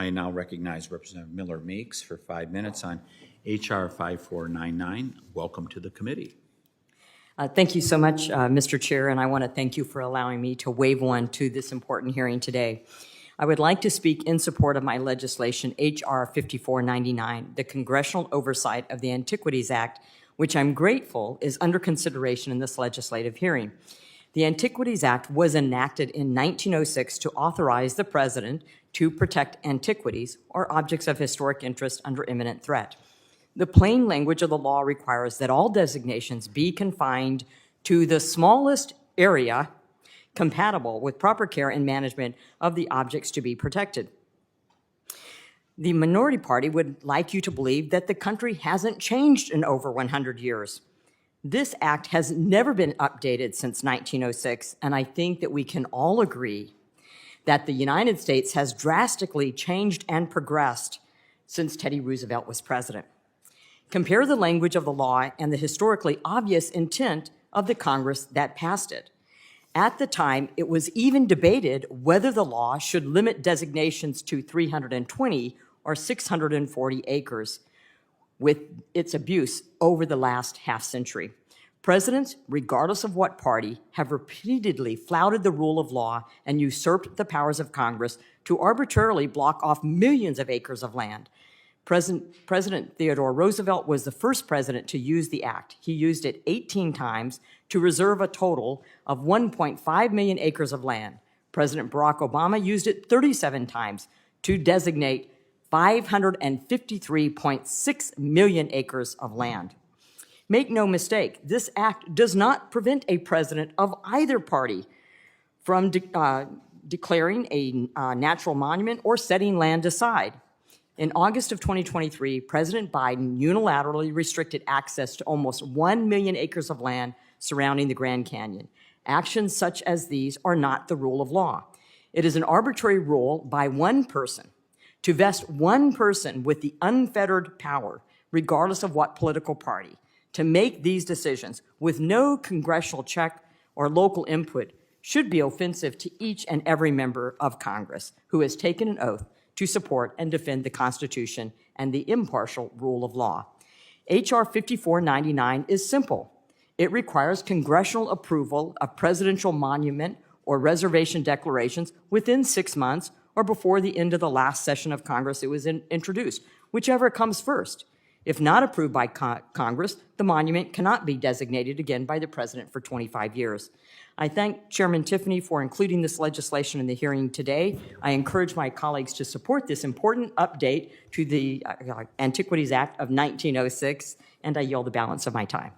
I now recognize Representative Miller-Meeks for 5 minutes on H.R. 5499. Welcome to the committee. Thank you so much, Mr. Chair, and I want to thank you for allowing me to waive one to this important hearing today. I would like to speak in support of my legislation, H.R. 5499, the Congressional Oversight of the Antiquities Act, which I'm grateful is under consideration in this legislative hearing. The Antiquities Act was enacted in 1906 to authorize the President to protect antiquities or objects of historic interest under imminent threat. The plain language of the law requires that all designations be confined to the smallest area compatible with proper care and management of the objects to be protected. The minority party would like you to believe that the country hasn't changed in over 100 years. This act has never been updated since 1906, and I think that we can all agree that the United States has drastically changed and progressed since Teddy Roosevelt was president. Compare the language of the law and the historically obvious intent of the Congress that passed it. At the time, it was even debated whether the law should limit designations to 320 or 640 acres, with its abuse over the last half century. Presidents, regardless of what party, have repeatedly flouted the rule of law and usurped the powers of Congress to arbitrarily block off millions of acres of land. President Theodore Roosevelt was the first president to use the act. He used it 18 times to reserve a total of 1.5 million acres of land. President Barack Obama used it 37 times to designate 553.6 million acres of land. Make no mistake, this act does not prevent a president of either party from declaring a natural monument or setting land aside. In August of 2023, President Biden unilaterally restricted access to almost 1 million acres of land surrounding the Grand Canyon. Actions such as these are not the rule of law. It is an arbitrary rule by one person to vest one person with the unfettered power, regardless of what political party, to make these decisions with no congressional check or local input should be offensive to each and every member of Congress who has taken an oath to support and defend the Constitution and the impartial rule of law. H.R. 5499 is simple. It requires congressional approval of presidential monument or reservation declarations within 6 months or before the end of the last session of Congress it was introduced, whichever comes first. If not approved by Congress, the monument cannot be designated again by the President for 25 years. I thank Chairman Tiffany for including this legislation in the hearing today. I encourage my colleagues to support this important update to the Antiquities Act of 1906, and I yield the balance of my time.